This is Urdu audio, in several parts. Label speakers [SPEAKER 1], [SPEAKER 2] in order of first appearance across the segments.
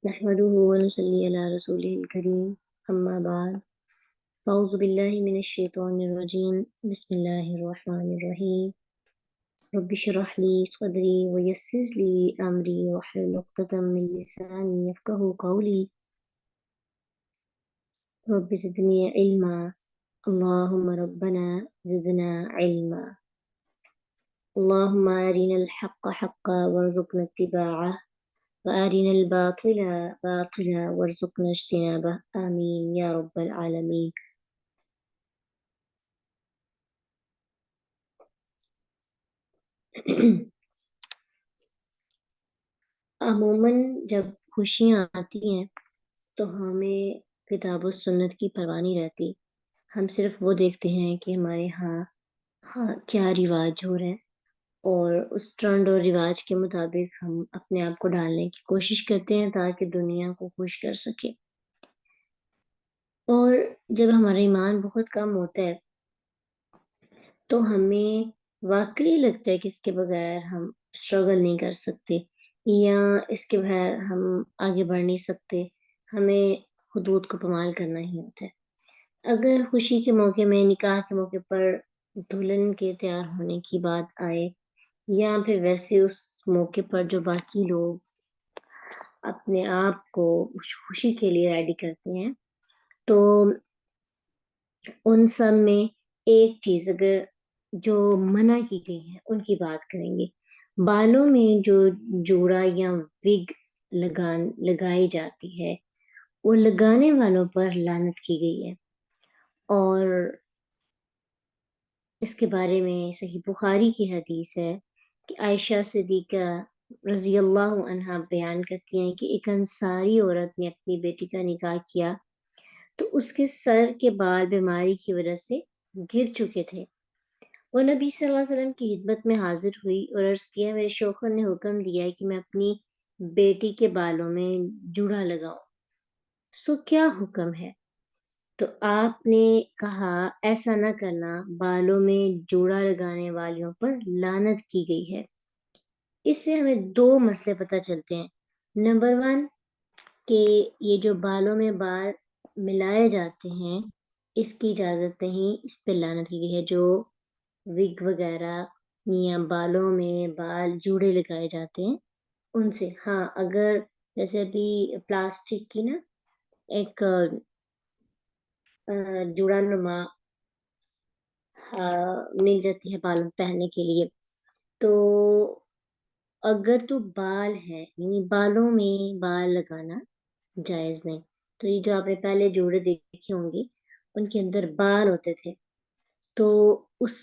[SPEAKER 1] نحمده ونصلي على رسوله الكريم أما بعد أعوذ بالله من الشيطان الرجيم بسم الله الرحمن الرحيم رب اشرح لي صدري ويسر لي أمري واحلل عقدة من لساني يفقهوا قولي رب زدني علما اللهم ربنا زدنا علما اللهم أرنا الحق حقا وارزقنا اتباعه وأرنا الباطل باطلا وارزقنا اجتنابه آمين يا رب العالمين. عموماً جب خوشیاں آتی ہیں تو ہمیں کتاب و سنت کی پرواہ نہیں رہتی. ہم صرف وہ دیکھتے ہیں کہ ہمارے ہاں کیا رواج ہو رہے ہیں اور اس ٹرینڈ اور رواج کے مطابق ہم اپنے آپ کو ڈالنے کی کوشش کرتے ہیں تاکہ دنیا کو خوش کر سکے. اور جب ہمارا ایمان بہت کم ہوتا ہے تو ہمیں واقعی لگتا ہے کہ اس کے بغیر ہم اسٹرگل نہیں کر سکتے یا اس کے بغیر ہم آگے بڑھ نہیں سکتے. ہمیں حدود کو پامال کرنا ہی ہوتا ہے. اگر خوشی کے موقع میں نکاح کے موقع پر دلہن کے تیار ہونے کی بات آئے یا پھر ویسے اس موقع پر جو باقی لوگ اپنے آپ کو خوشی کے لیے ریڈی کرتے ہیں تو ان سب میں ایک چیز اگر جو منع کی گئی ہے ان کی بات کریں گے. بالوں میں جو جوڑا یا وگ لگائی جاتی ہے وہ لگانے والوں پر لعنت کی گئی ہے. اور اس کے بارے میں صحیح بخاری کی حدیث ہے کہ عائشہ صدیقہ رضی اللہ عنہا بیان کرتی ہیں کہ ایک انصاری عورت نے اپنی بیٹی کا نکاح کیا تو اس کے سر کے بال بیماری کی وجہ سے گر چکے تھے. وہ نبی صلی اللہ علیہ وسلم کی خدمت میں حاضر ہوئی اور عرض کیا میرے شوہر نے حکم دیا ہے کہ میں اپنی بیٹی کے بالوں میں جوڑا لگاؤں، سو کیا حکم ہے؟ تو آپ نے کہا ایسا نہ کرنا، بالوں میں جوڑا لگانے والیوں پر لعنت کی گئی ہے. اس سے ہمیں دو مسئلے پتہ چلتے ہیں. نمبر 1 کہ یہ جو بالوں میں بال ملائے جاتے ہیں اس کی اجازت نہیں، اس پہ لعنت کی گئی ہے. جو وگ وغیرہ یا بالوں میں بال جوڑے لگائے جاتے ہیں ان سے. ہاں اگر جیسے ابھی پلاسٹک کی نا ایک جوڑا نما مل جاتی ہے بالوں پہننے کے لیے، تو اگر تو بال ہے یعنی بالوں میں بال لگانا جائز نہیں. تو یہ جو آپ نے پہلے جوڑے دیکھے ہوں گے ان کے اندر بال ہوتے تھے تو اس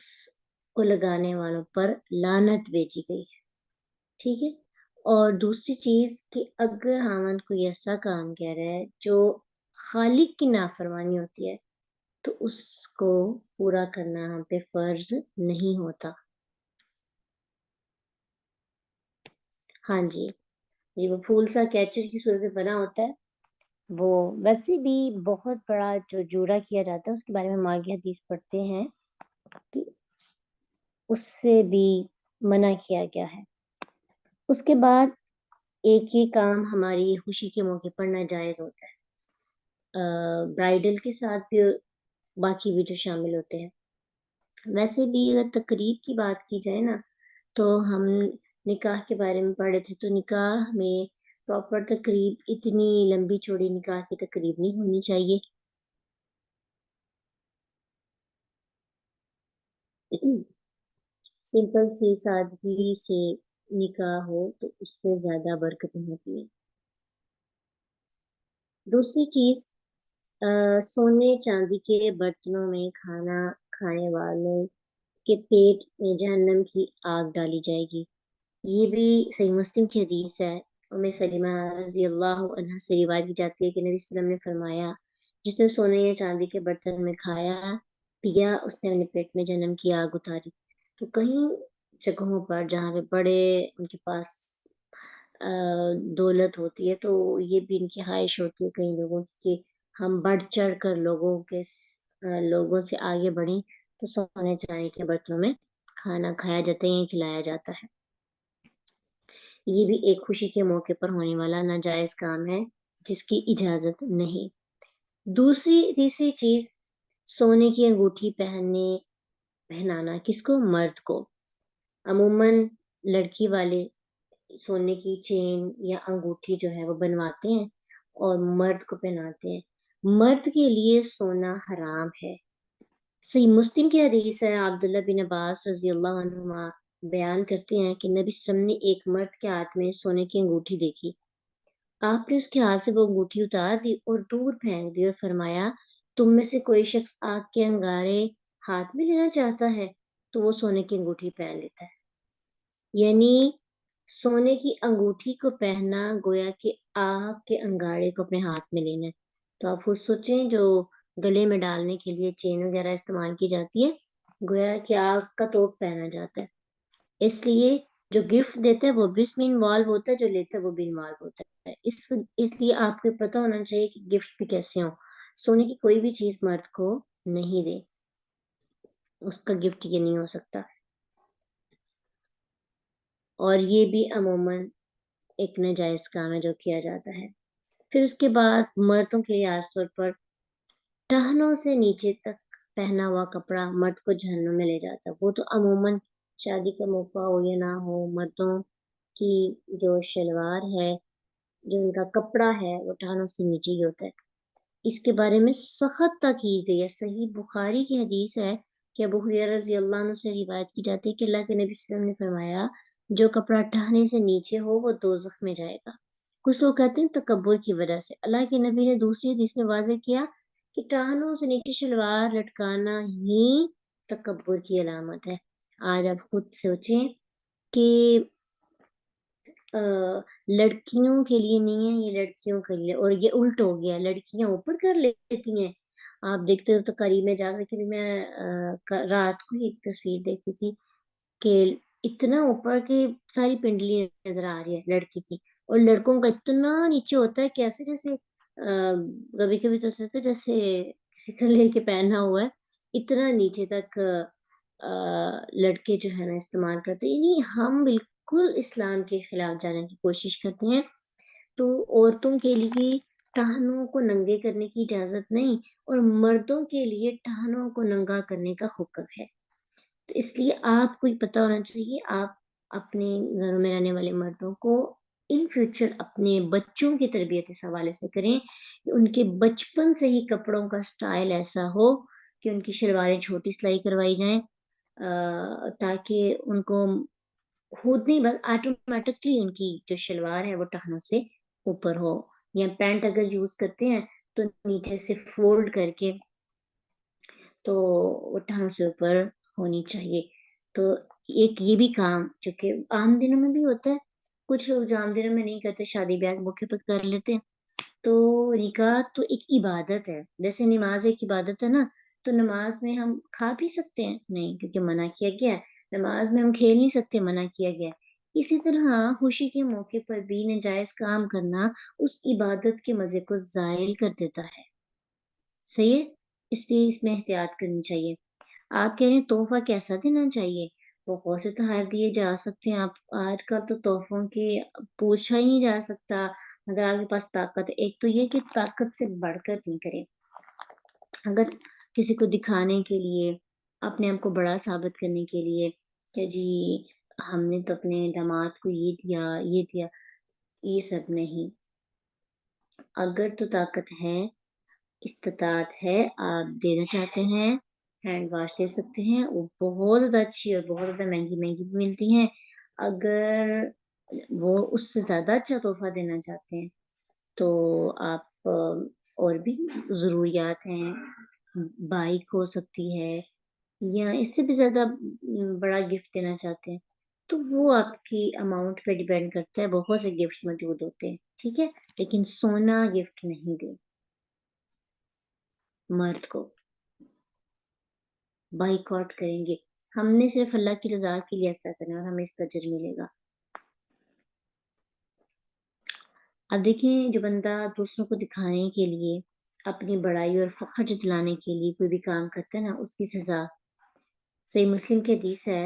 [SPEAKER 1] کو لگانے والوں پر لعنت بھیجی گئی ہے. ٹھیک ہے. اور دوسری چیز کہ اگر خاوند کوئی ایسا کام کہہ رہا ہے جو خالق کی نافرمانی ہوتی ہے تو اس کو پورا کرنا ہم پہ فرض نہیں ہوتا. ہاں جی، یہ وہ پھول سا کیچر کی صورت میں بنا ہوتا ہے، وہ ویسے بھی بہت بڑا جو جوڑا کیا جاتا ہے اس کے بارے میں ہم آگے حدیث پڑھتے ہیں کہ اس سے بھی منع کیا گیا ہے. اس کے بعد ایک یہ کام ہماری خوشی کے موقع پر ناجائز ہوتا ہے، برائڈل کے ساتھ بھی باقی بھی جو شامل ہوتے ہیں. ویسے بھی اگر تقریب کی بات کی جائے نا تو ہم نکاح کے بارے میں پڑھے تھے تو نکاح میں پراپر تقریب اتنی لمبی چوڑی نکاح کی تقریب نہیں ہونی چاہیے. سمپل سی سادگی سے نکاح ہو تو اس میں زیادہ برکتیں ہوتی ہیں. دوسری چیز سونے چاندی کے برتنوں میں کھانا کھانے والوں کے پیٹ میں جہنم کی آگ ڈالی جائے گی. یہ بھی صحیح مسلم کی حدیث ہے. ام سلمہ رضی اللہ عنہ سے روایت کی جاتی ہے کہ نبی صلی اللہ علیہ وسلم نے فرمایا جس نے سونے یا چاندی کے برتن میں کھایا پیا اس نے اپنے پیٹ میں جہنم کی آگ اتاری. تو کہیں جگہوں پر جہاں پہ بڑے ان کے پاس دولت ہوتی ہے تو یہ بھی ان کی خواہش ہوتی ہے کئی لوگوں کی کہ ہم بڑھ چڑھ کر لوگوں سے آگے بڑھیں تو سونے چاندی کے برتنوں میں کھانا کھایا جاتا ہے یا کھلایا جاتا ہے. یہ بھی ایک خوشی کے موقع پر ہونے والا ناجائز کام ہے جس کی اجازت نہیں۔ تیسری چیز، سونے کی انگوٹھی پہنانا، کس کو؟ مرد کو۔ عموماً لڑکی والے سونے کی چین یا انگوٹھی جو ہے وہ بنواتے ہیں اور مرد کو پہناتے ہیں۔ مرد کے لیے سونا حرام ہے۔ صحیح مسلم کی حدیث ہے، عبداللہ بن عباس رضی اللہ عنہما بیان کرتے ہیں کہ نبی صلی اللہ علیہ وسلم نے ایک مرد کے ہاتھ میں سونے کی انگوٹھی دیکھی۔ آپ نے اس کے ہاتھ سے وہ انگوٹھی اتار دی اور دور پھینک دی اور فرمایا، تم میں سے کوئی شخص آگ کے انگارے ہاتھ میں لینا چاہتا ہے تو وہ سونے کی انگوٹھی پہن لیتا ہے۔ یعنی سونے کی انگوٹھی کو پہننا گویا کہ آگ کے انگارے کو اپنے ہاتھ میں لینا ہے۔ تو آپ خود سوچیں، جو گلے میں ڈالنے کے لیے چین وغیرہ استعمال کی جاتی ہے، گویا کہ آگ کا توپ پہنا جاتا ہے۔ اس لیے جو گفٹ دیتا ہے وہ بھی اس میں انوالو ہوتا ہے، جو لیتا ہے وہ بھی انوالو ہوتا ہے۔ اس لیے آپ کو پتہ ہونا چاہیے کہ گفٹ بھی کیسے ہوں۔ سونے کی کوئی بھی چیز مرد کو نہیں دے، اس کا گفٹ یہ نہیں ہو سکتا۔ اور یہ بھی عموماً ایک ناجائز کام ہے جو کیا جاتا ہے۔ پھر اس کے بعد مردوں کے لیے خاص طور پر ٹہنوں سے نیچے تک پہنا ہوا کپڑا مرد کو جہنم میں لے جاتا ہے۔ وہ تو عموماً شادی کا موقع ہو یا نہ ہو، مردوں کی جو شلوار ہے، جو ان کا کپڑا ہے، وہ ٹہنوں سے نیچے ہی ہوتا ہے۔ اس کے بارے میں سخت تاکید گئی ہے۔ صحیح بخاری کی حدیث ہے کہ ابو ہریرہ رضی اللہ عنہ سے روایت کی جاتی ہے کہ اللہ کے نبی صلی اللہ علیہ وسلم نے فرمایا، جو کپڑا ٹہنے سے نیچے ہو وہ دوزخ میں جائے گا۔ کچھ لوگ کہتے ہیں تکبر کی وجہ سے۔ اللہ کے نبی نے دوسری حدیث میں واضح کیا کہ ٹہنوں سے نیچے شلوار لٹکانا ہی تکبر کی علامت ہے۔ آج آپ خود سوچیں کہ لڑکیوں کے لیے نہیں ہے، یہ لڑکیوں کے لیے، اور یہ الٹ ہو گیا، لڑکیاں اوپر کر لیتی ہیں۔ آپ دیکھتے ہو تو قریب میں جا کر کے بھی میں رات کو ہی ایک تصویر دیکھی تھی کہ اتنا اوپر کی ساری پنڈلی نظر آ رہی ہے لڑکی کی، اور لڑکوں کا اتنا نیچے ہوتا ہے کہ ایسے جیسے کبھی کبھی تو ایسا ہوتا ہے جیسے کسی کا لے کے پہنا ہوا ہے، اتنا نیچے تک لڑکے جو ہے نا استعمال کرتے ہیں۔ یعنی ہم بالکل اسلام کے خلاف جانے کی کوشش کرتے ہیں۔ تو عورتوں کے لیے ٹہنوں کو ننگے کرنے کی اجازت نہیں، اور مردوں کے لیے ٹہنوں کو ننگا کرنے کا حکم ہے۔ تو اس لیے آپ کو پتہ ہونا چاہیے، آپ اپنے گھروں میں رہنے والے مردوں کو ان فیوچر اپنے بچوں کی تربیت اس حوالے سے کریں کہ ان کے بچپن سے ہی کپڑوں کا سٹائل ایسا ہو کہ ان کی شلواریں چھوٹی سلائی کروائی جائیں، تاکہ ان کو خود نہیں بس آٹومیٹکلی ان کی جو شلوار ہے وہ ٹہنوں سے اوپر ہو، یا پینٹ اگر یوز کرتے ہیں تو نیچے سے فولڈ کر کے تو وہ ٹہنوں سے اوپر ہونی چاہیے۔ تو ایک یہ بھی کام جو کہ عام دنوں میں بھی ہوتا ہے، کچھ لوگ جو عام دنوں میں نہیں کرتے، شادی بیاہ کے موقع پر کر لیتے ہیں۔ تو نکاح تو ایک عبادت ہے، جیسے نماز ایک عبادت ہے نا، تو نماز میں ہم کھا پی سکتے ہیں نہیں، کیونکہ منع کیا گیا ہے۔ نماز میں ہم کھیل نہیں سکتے، منع کیا گیا ہے۔ اسی طرح خوشی کے موقع پر بھی ناجائز کام کرنا اس عبادت کے مزے کو زائل کر دیتا ہے۔ صحیح ہے، اس لیے اس میں احتیاط کرنی چاہیے۔ آپ کہہ رہے ہیں تحفہ کیسا دینا چاہیے؟ بہت سے تحائف دیے جا سکتے ہیں۔ آپ آج کل تو تحفوں کی پوچھا ہی نہیں جا سکتا، اگر آپ کے پاس طاقت ہے۔ ایک تو یہ کہ طاقت سے بڑھ کر نہیں کریں۔ اگر کسی کو دکھانے کے لیے، اپنے آپ کو بڑا ثابت کرنے کے لیے کہ جی ہم نے تو اپنے داماد کو یہ دیا یہ دیا، یہ سب نہیں۔ اگر تو طاقت ہے، استطاعت ہے، آپ دینا چاہتے ہیں، ہینڈ واش دے سکتے ہیں، وہ بہت زیادہ اچھی اور بہت زیادہ مہنگی مہنگی بھی ملتی ہیں۔ اگر وہ اس سے زیادہ اچھا تحفہ دینا چاہتے ہیں تو آپ اور بھی ضروریات ہیں، بائک ہو سکتی ہے، یا اس سے بھی زیادہ بڑا گفٹ دینا چاہتے ہیں تو وہ آپ کی اماؤنٹ پہ ڈیپینڈ کرتا ہے۔ بہت سے گفٹس موجود ہوتے ہیں، ٹھیک ہے، لیکن سونا گفٹ نہیں دے مرد کو، بائیکاٹ کریں گے۔ ہم نے صرف اللہ کی رضا کے لیے ایسا کرنا اور ہمیں اس کا اجر ملے گا۔ اب دیکھیں، جو بندہ دوسروں کو دکھانے کے لیے، اپنی بڑائی اور فخر جتلانے کے لیے کوئی بھی کام کرتا ہے نا، اس کی سزا، صحیح مسلم کی حدیث ہے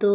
[SPEAKER 1] 2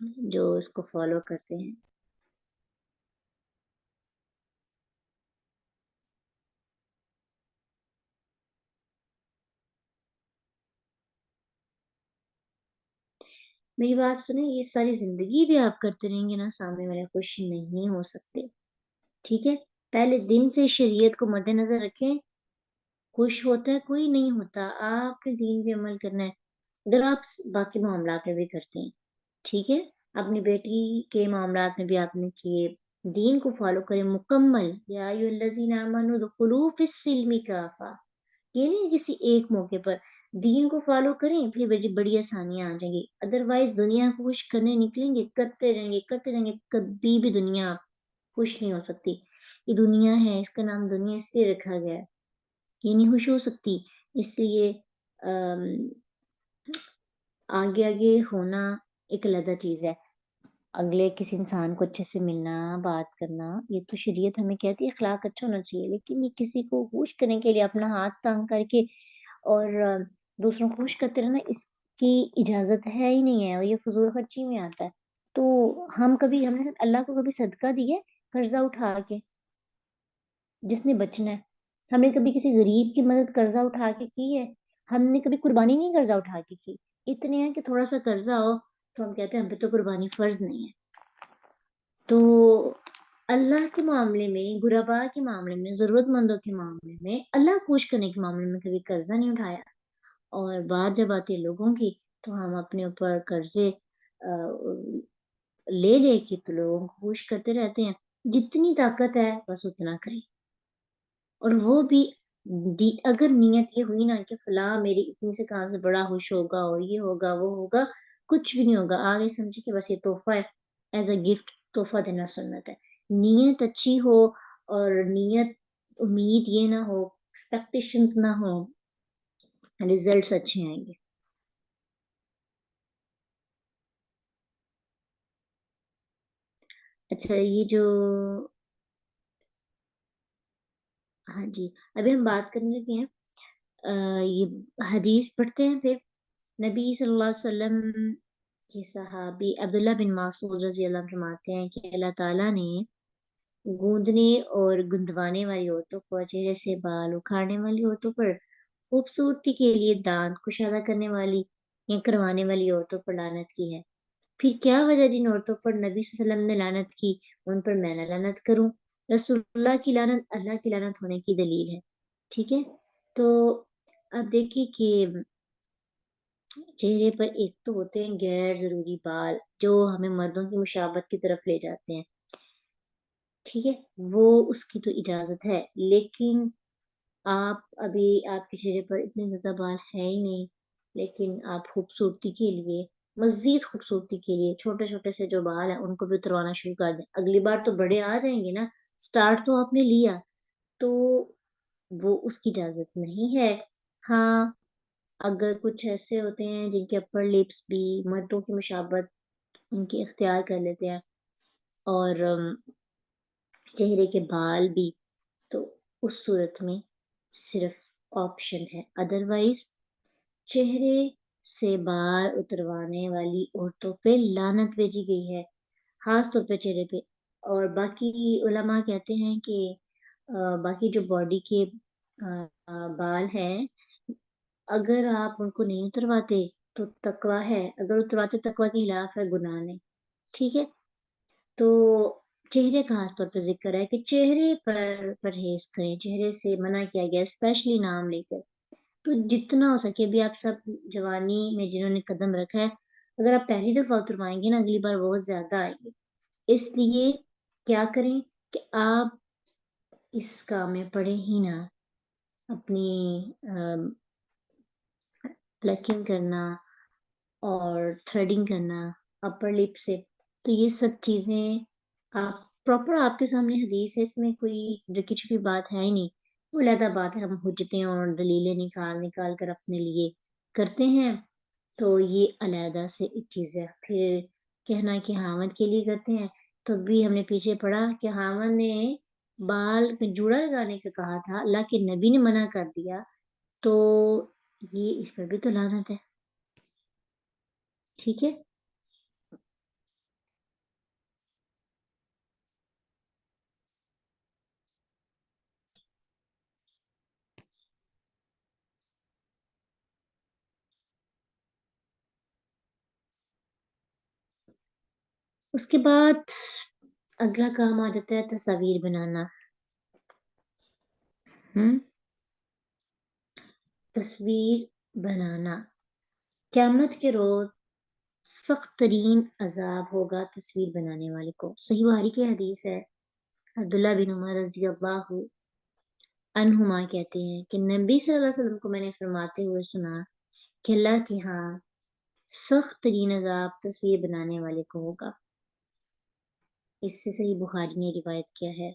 [SPEAKER 1] جو اس کو فالو کرتے ہیں. میری بات سنیں، یہ ساری زندگی بھی آپ کرتے رہیں گے نا، سامنے والے خوش نہیں ہو سکتے. ٹھیک ہے، پہلے دن سے شریعت کو مد نظر رکھیں. خوش ہوتا ہے کوئی؟ نہیں ہوتا. آپ نے دین پہ عمل کرنا ہے. اگر آپ باقی معاملات میں بھی کرتے ہیں، ٹھیک ہے، اپنی بیٹی کے معاملات میں بھی آپ نے کیے، دین کو فالو کریں مکمل. یا ایھا الذین آمنوا ادخلوا فی السلم کافہ. یہ نہیں کسی ایک موقع پر. دین کو فالو کریں، پھر بڑی بڑی آسانیاں آ جائیں گی. ادروائز دنیا کو خوش کرنے نکلیں گے، کرتے رہیں گے کرتے رہیں گے، کبھی بھی دنیا خوش نہیں ہو سکتی. یہ دنیا ہے، اس کا نام دنیا اس لیے رکھا گیا ہے. یہ نہیں خوش ہو سکتی. اس لیے آگے آگے ہونا ایک علیحدہ چیز ہے. اگلے کسی انسان کو اچھے سے ملنا، بات کرنا، یہ تو شریعت ہمیں کہتی ہے اخلاق اچھا ہونا چاہیے. لیکن یہ کسی کو خوش کرنے کے لیے اپنا ہاتھ تانگ کر کے اور دوسروں کو خوش کرتے رہنا، اس کی اجازت ہے ہی نہیں ہے، اور یہ فضول خرچی میں آتا ہے. تو ہم نے اللہ کو کبھی صدقہ دیا قرضہ اٹھا کے؟ جس نے بچنا ہے. ہم نے کبھی کسی غریب کی مدد قرضہ اٹھا کے کی ہے؟ ہم نے کبھی قربانی نہیں قرضہ اٹھا کے کی. اتنے ہیں کہ تھوڑا سا قرضہ ہو تو ہم کہتے ہیں ہم پہ تو قربانی فرض نہیں ہے. تو اللہ کے معاملے میں، غرباء کے معاملے میں، ضرورت مندوں کے معاملے میں، اللہ خوش کرنے کے معاملے میں کبھی قرضہ نہیں اٹھایا. اور بات جب آتی ہے لوگوں کی، تو ہم اپنے اوپر قرضے لے لے کے تو لوگوں کو خوش کرتے رہتے ہیں. جتنی طاقت ہے بس اتنا کریں. اور وہ بھی اگر نیت یہ ہوئی نا کہ فلاں میری اتنی سے کام سے بڑا خوش ہوگا اور یہ ہوگا وہ ہوگا، کچھ بھی نہیں ہوگا. آگے سمجھے کہ بس یہ تحفہ ہے، ایز اے گفٹ تحفہ دینا سنت ہے. نیت اچھی ہو، اور نیت امید یہ نہ ہو، ایکسپیکٹیشنز نہ ہو، ریزلٹس اچھے آئیں گے. اچھا، یہ جو ہاں جی، ابھی ہم بات کرنے لگے ہیں، یہ حدیث پڑھتے ہیں. پھر نبی صلی اللہ علیہ وسلم کے صحابی عبداللہ بن مسعود رضی اللہ عنہ فرماتے ہیں کہ اللہ تعالیٰ نے گوندنے اور گندوانے والی عورتوں کو، چہرے سے بال اکھاڑنے والی عورتوں پر، خوبصورتی کے لیے دانت کشادہ کرنے والی یا کروانے والی عورتوں پر لعنت کی ہے. پھر کیا وجہ جن عورتوں پر نبی صلی اللہ علیہ وسلم نے لعنت کی، ان پر میں نہ لعنت کروں؟ رسول اللہ کی لعنت اللہ کی لعنت ہونے کی دلیل ہے. ٹھیک ہے، تو اب دیکھیے کہ چہرے پر ایک تو ہوتے ہیں غیر ضروری بال، جو ہمیں مردوں کی مشابہت کی طرف لے جاتے ہیں. ٹھیک ہے، وہ اس کی تو اجازت ہے. لیکن آپ کے چہرے پر اتنے زیادہ بال ہے ہی نہیں، لیکن آپ خوبصورتی کے لیے، مزید خوبصورتی کے لیے، چھوٹے چھوٹے سے جو بال ہیں ان کو بھی اتروانا شروع کر دیں. اگلی بار تو بڑے آ جائیں گے نا، سٹارٹ تو آپ نے لیا، تو وہ اس کی اجازت نہیں ہے. ہاں، اگر کچھ ایسے ہوتے ہیں جن کے اپر لپس بھی مردوں کی مشابہت ان کی اختیار کر لیتے ہیں، اور چہرے کے بال بھی، تو اس صورت میں صرف آپشن ہے. ادروائز چہرے سے بال اتروانے والی عورتوں پہ لعنت بھیجی گئی ہے، خاص طور پہ چہرے پہ. اور باقی علماء کہتے ہیں کہ باقی جو باڈی کے بال ہیں، اگر آپ ان کو نہیں اترواتے تو تقوی ہے، اگر اترواتے تقوی کے خلاف ہے، گناہ نہیں. ٹھیک ہے، تو چہرے کا خاص طور پر ذکر ہے کہ چہرے پر پرہیز کریں. چہرے سے منع کیا گیا، اسپیشلی نام لے کر. تو جتنا ہو سکے، ابھی آپ سب جوانی میں جنہوں نے قدم رکھا ہے، اگر آپ پہلی دفعہ اتروائیں گے نا، اگلی بار بہت زیادہ آئیں گے. اس لیے کیا کریں کہ آپ اس کام میں پڑے ہی نہ. اپنی پلکنگ کرنا اور تھریڈنگ کرنا اپر لپ سے، تو یہ سب چیزیں آپ پراپر، آپ کے سامنے حدیث ہے، اس میں کوئی ڈکی چھپی بات ہے ہی نہیں. وہ علیحدہ بات ہے، ہم حجتیں اور دلیلیں نکال نکال کر اپنے لیے کرتے ہیں، تو یہ علیحدہ سے ایک چیز ہے. پھر کہنا کہ حامد کے لیے کرتے ہیں، تو بھی ہم نے پیچھے پڑھا کہ حامد نے بال میں جوڑا لگانے کا کہا تھا، اللہ کے نبی نے منع کر دیا، تو یہ اس پر بھی تو لعنت ہے. ٹھیک ہے، اس کے بعد اگلا کام آ جاتا ہے تصاویر بنانا. تصویر بنانا قیامت کے روز سخت ترین عذاب ہوگا تصویر بنانے والے کو. صحیح بخاری کی حدیث ہے. عبداللہ بن عمر رضی اللہ عنہما کہتے ہیں کہ نبی صلی اللہ علیہ وسلم کو میں نے فرماتے ہوئے سنا کہ اللہ کے ہاں سخت ترین عذاب تصویر بنانے والے کو ہوگا. اس سے صحیح بخاری نے روایت کیا ہے.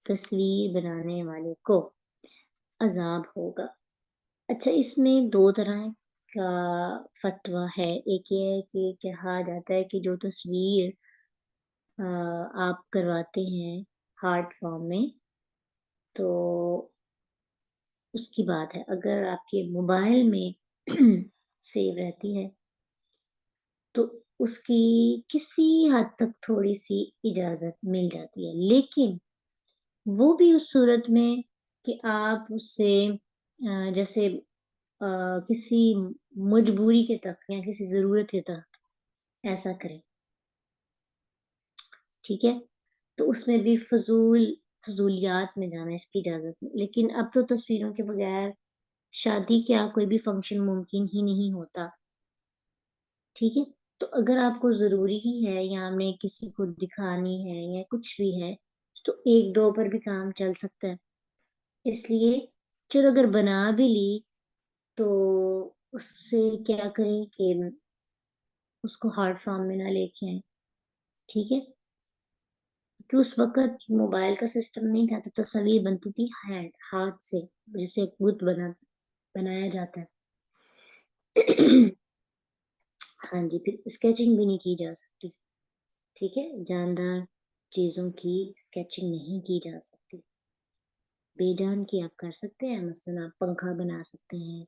[SPEAKER 1] تصویر بنانے والے کو عذاب ہوگا. اچھا، اس میں دو طرح کا فتویٰ ہے. ایک یہ ہے کہ کہا جاتا ہے کہ جو تصویر آپ کرواتے ہیں ہارڈ فارم میں تو اس کی بات ہے. اگر آپ کے موبائل میں سیو رہتی ہے تو اس کی کسی حد تک تھوڑی سی اجازت مل جاتی ہے، لیکن وہ بھی اس صورت میں کہ آپ اس سے جیسے کسی مجبوری کے تک یا کسی ضرورت کے تک ایسا کریں. ٹھیک ہے، تو اس میں بھی فضولیات میں جانا اس کی اجازت نہیں. لیکن اب تو تصویروں کے بغیر شادی کیا کوئی بھی فنکشن ممکن ہی نہیں ہوتا. ٹھیک ہے، تو اگر آپ کو ضروری ہی ہے یا ہم نے کسی کو دکھانی ہے یا کچھ بھی ہے تو ایک دو پر بھی کام چل سکتا ہے. اس لیے چلو اگر بنا بھی لی تو اس سے کیا کریں کہ اس کو ہارڈ فارم میں نہ لے کے آئیں. ٹھیک ہے، کہ اس وقت موبائل کا سسٹم نہیں تھا تو تصویر بنتی تھی ہاتھ سے، جیسے ایک بت بنایا جاتا ہے. ہاں جی، پھر اسکیچنگ بھی نہیں کی جا سکتی. ٹھیک ہے، جاندار چیزوں کی اسکیچنگ نہیں کی جا سکتی. بے جان کی آپ کر سکتے ہیں. مثلا آپ پنکھا بنا سکتے ہیں،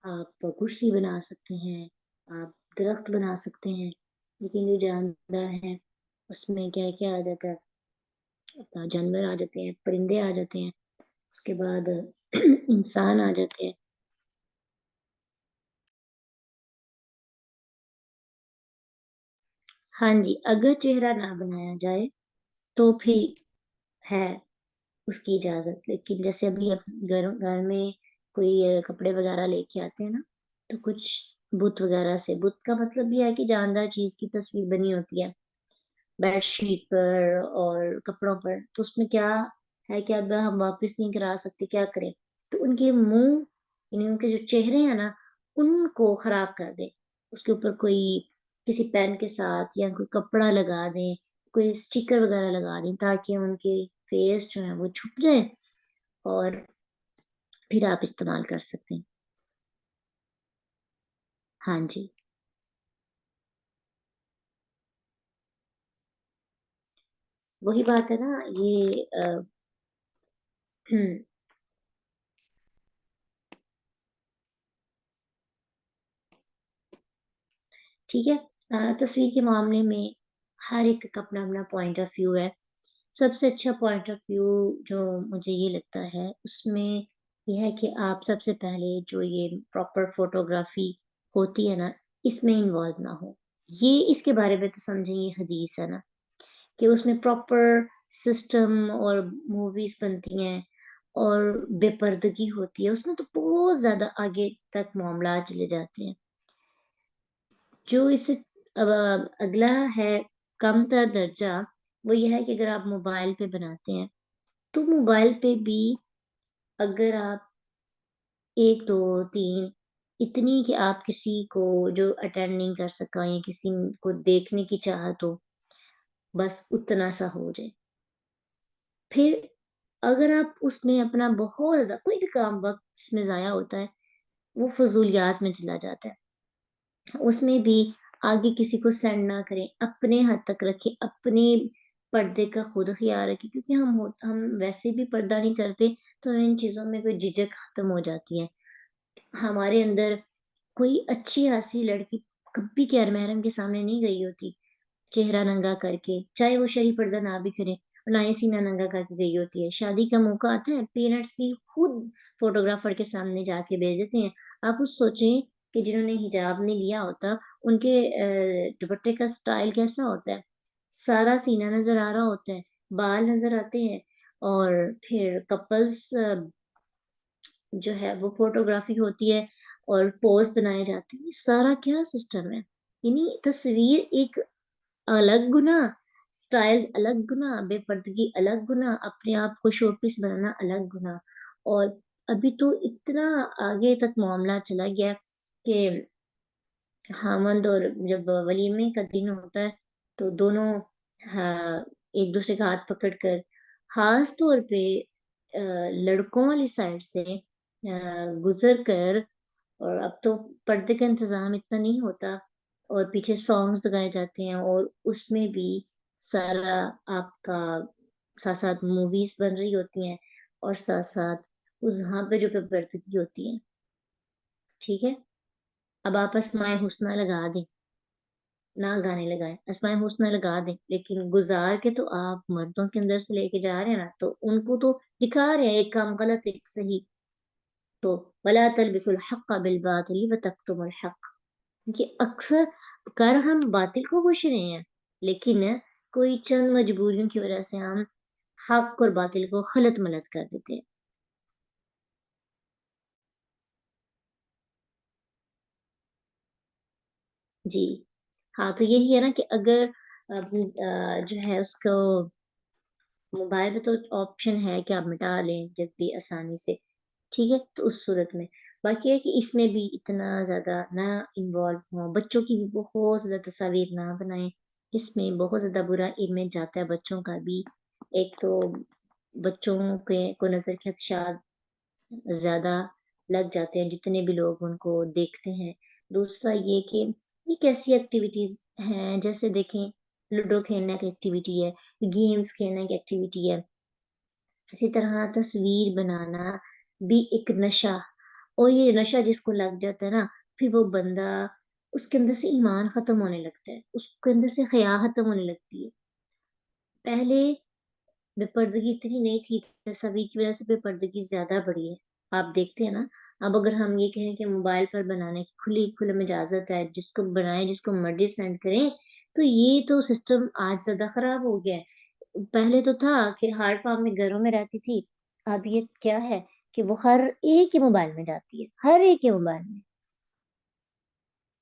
[SPEAKER 1] آپ کرسی بنا سکتے ہیں، آپ درخت بنا سکتے ہیں. لیکن جو جاندار ہے اس میں کیا کیا آ جاتا ہے، اپنا جانور آ جاتے ہیں، پرندے آ جاتے ہیں، اس کے بعد انسان آ جاتے ہیں. ہاں جی، اگر چہرہ نہ بنایا جائے تو پھر ہے اس کی اجازت. لیکن جیسے ابھی گھر میں کوئی کپڑے وغیرہ لے کے آتے ہیں نا تو کچھ بت وغیرہ سے، بت کا مطلب یہ ہے کہ جاندار چیز کی تصویر بنی ہوتی ہے بیڈ شیٹ پر اور کپڑوں پر، تو اس میں کیا ہے کہ اب ہم واپس نہیں کرا سکتے. کیا کریں؟ تو ان کے منہ یعنی ان کے جو چہرے ہیں نا ان کو خراب کر دیں. اس کے اوپر کوئی کسی پین کے ساتھ یا کوئی کپڑا لگا دیں، کوئی اسٹیکر وغیرہ لگا دیں تاکہ ان کے فیس جو ہے وہ چھپ جائے اور پھر آپ استعمال کر سکتے ہیں. ہاں جی، وہی بات ہے نا یہ ٹھیک ہے. تصویر کے معاملے میں ہر ایک کا اپنا اپنا پوائنٹ آف ویو ہے. سب سے اچھا پوائنٹ آف ویو جو مجھے یہ لگتا ہے اس میں یہ ہے کہ آپ سب سے پہلے جو یہ پراپر فوٹوگرافی ہوتی ہے نا اس میں انوالو نہ ہو. یہ اس کے بارے میں تو سمجھیں یہ حدیث ہے نا کہ اس میں پراپر سسٹم اور موویز بنتی ہیں اور بے پردگی ہوتی ہے اس میں، تو بہت زیادہ آگے تک معاملات چلے جاتے ہیں. جو اس سے اگلا ہے کم تر درجہ وہ یہ ہے کہ اگر آپ موبائل پہ بناتے ہیں تو موبائل پہ بھی اگر آپ ایک دو تین اتنی کہ آپ کسی کو جو اٹینڈ نہیں کر سکا یا کسی کو دیکھنے کی چاہت ہو بس اتنا سا ہو جائے. پھر اگر آپ اس میں اپنا بہت زیادہ کوئی بھی کام وقت اس میں ضائع ہوتا ہے وہ فضولیات میں چلا جاتا ہے. اس میں بھی آگے کسی کو سینڈ نہ کریں، اپنے حد تک رکھیں، اپنے پردے کا خود خیال رکھیں. کیونکہ ہم ویسے بھی پردہ نہیں کرتے تو ان چیزوں میں کوئی جھجک ختم ہو جاتی ہے. ہمارے اندر کوئی اچھی خاصی لڑکی کبھی غیر محرم کے سامنے نہیں گئی ہوتی چہرہ ننگا کر کے، چاہے وہ شرعی پردہ نہ بھی کرے، اور نہ ہی سینہ ننگا کر کے گئی ہوتی ہے. شادی کا موقع آتا ہے پیرنٹس بھی خود فوٹوگرافر کے سامنے جا کے بھیج دیتے ہیں. آپ اس سوچیں کہ جنہوں نے حجاب نہیں لیا ہوتا ان کے دوپٹے کا سٹائل کیسا ہوتا ہے، سارا سینہ نظر آ رہا ہوتا ہے، بال نظر آتے ہیں، اور پھر کپلز جو ہے وہ فوٹوگرافی ہوتی ہے اور پوز بنائے جاتے ہیں. یہ سارا کیا سسٹم ہے؟ یعنی تصویر ایک الگ گناہ، سٹائل الگ گناہ، بے پردگی الگ گناہ، اپنے آپ کو شو پیس بنانا الگ گناہ. اور ابھی تو اتنا آگے تک معاملہ چلا گیا کہ خامند اور جب ولیمے کا دن ہوتا ہے تو دونوں ایک دوسرے کا ہاتھ پکڑ کر، خاص طور پہ لڑکوں والی سائڈ سے گزر کر، اور اب تو پردے کا انتظام اتنا نہیں ہوتا اور پیچھے سانگز لگائے جاتے ہیں، اور اس میں بھی سارا آپ کا ساتھ ساتھ موویز بن رہی ہوتی ہیں اور ساتھ ساتھ وہاں پہ جو پردگی ہوتی ہے. ٹھیک ہے، اب آپ اسماء حسنہ لگا دیں، نہ گانے لگائیں، اسماء حسنہ لگا دیں، لیکن گزار کے تو آپ مردوں کے اندر سے لے کے جا رہے ہیں نا، تو ان کو تو دکھا رہے ہیں ایک کام غلط ایک صحیح. تو ولا تلبسوا الحق بالباطل وتکتموا الحق، کہ اکثر کر ہم باطل کو خوش رہے ہیں، لیکن کوئی چند مجبوریوں کی وجہ سے ہم حق اور باطل کو خلط ملط کر دیتے ہیں. جی ہاں، تو یہی ہے نا کہ اگر جو ہے اس کو موبائل میں تو آپشن ہے کہ آپ مٹا لیں جب بھی آسانی سے. ٹھیک ہے، تو اس صورت میں باقی ہے کہ اس میں بھی اتنا زیادہ نہ انوالو ہوں، بچوں کی بھی بہت زیادہ تصاویر نہ بنائیں. اس میں بہت زیادہ برا امیج جاتا ہے بچوں کا بھی. ایک تو بچوں کے کو نظر کے خدشات زیادہ لگ جاتے ہیں جتنے بھی لوگ ان کو دیکھتے ہیں. دوسرا یہ کہ یہ کیسی ایکٹیویٹیز ہیں، جیسے دیکھیں لوڈو کھیلنا ایک ایکٹیویٹی ہے، گیمز کھیلنا ایک ایکٹیویٹی ہے، اسی طرح تصویر بنانا بھی ایک نشہ. اور یہ نشہ جس کو لگ جاتا ہے نا، پھر وہ بندہ اس کے اندر سے ایمان ختم ہونے لگتا ہے، اس کے اندر سے حیا ختم ہونے لگتی ہے. پہلے بے پردگی اتنی نہیں تھی، تصویر کی وجہ سے بے پردگی زیادہ بڑھی ہے. آپ دیکھتے ہیں نا، اب اگر ہم یہ کہیں کہ موبائل پر بنانے کی کھلی میں اجازت ہے، جس کو بنائیں جس کو مرضی سینڈ کریں، تو یہ تو سسٹم آج زیادہ خراب ہو گیا ہے. پہلے تو تھا کہ ہارڈ فارم میں گھروں میں رہتی تھی، اب یہ کیا ہے کہ وہ ہر ایک کے موبائل میں جاتی ہے، ہر ایک کے موبائل میں.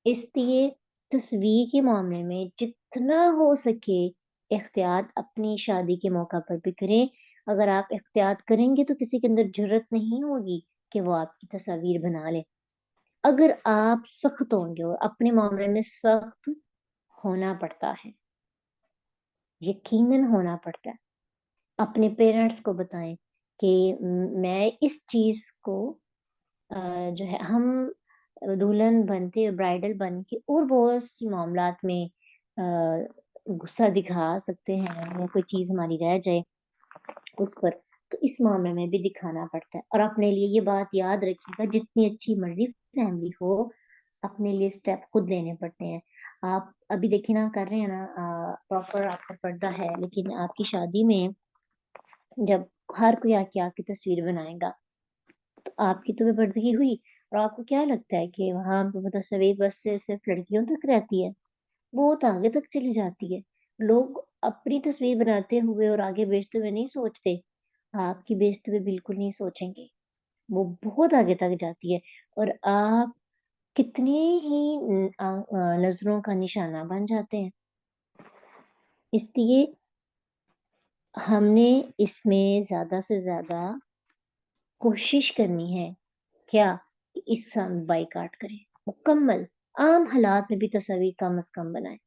[SPEAKER 1] اس لیے تصویر کے معاملے میں جتنا ہو سکے احتیاط اپنی شادی کے موقع پر بھی کریں. اگر آپ احتیاط کریں گے تو کسی کے اندر جرت نہیں ہوگی کہ وہ آپ کی تصاویر بنا لے. اگر آپ سخت ہوں گے، اور اپنے معاملے میں سخت ہونا پڑتا ہے، یقیناً ہونا پڑتا ہے. اپنے پیرنٹس کو بتائیں کہ میں اس چیز کو جو ہے ہم دلہن بنتے برائڈل بن کے اور بہت سی معاملات میں غصہ دکھا سکتے ہیں، یا کوئی چیز ہماری رہ جائے اس پر، تو اس معاملے میں بھی دکھانا پڑتا ہے. اور اپنے لیے یہ بات یاد رکھیے گا، جتنی اچھی مرضی فیملی ہو، اپنے لیے سٹیپ خود لینے پڑتے ہیں. آپ ابھی دیکھیں نا، کر رہے ہیں نا پراپر آپ کا پردہ ہے، لیکن آپ کی شادی میں جب ہر کوئی آ کے تصویر بنائے گا تو آپ کی تو بے پردگی ہوئی. اور آپ کو کیا لگتا ہے کہ وہاں پہ تصویر بس صرف لڑکیوں تک رہتی ہے؟ بہت آگے تک چلی جاتی ہے. لوگ اپنی تصویر بناتے ہوئے اور آگے بیچتے ہوئے نہیں سوچتے، آپ کی بیچتے ہوئے بالکل نہیں سوچیں گے. وہ بہت آگے تک جاتی ہے، اور آپ کتنے ہی نظروں کا نشانہ بن جاتے ہیں. اس لیے ہم نے اس میں زیادہ سے زیادہ کوشش کرنی ہے کیا کہ اس سال بائیکاٹ کریں، مکمل عام حالات میں بھی تصاویر کم از کم بنائیں.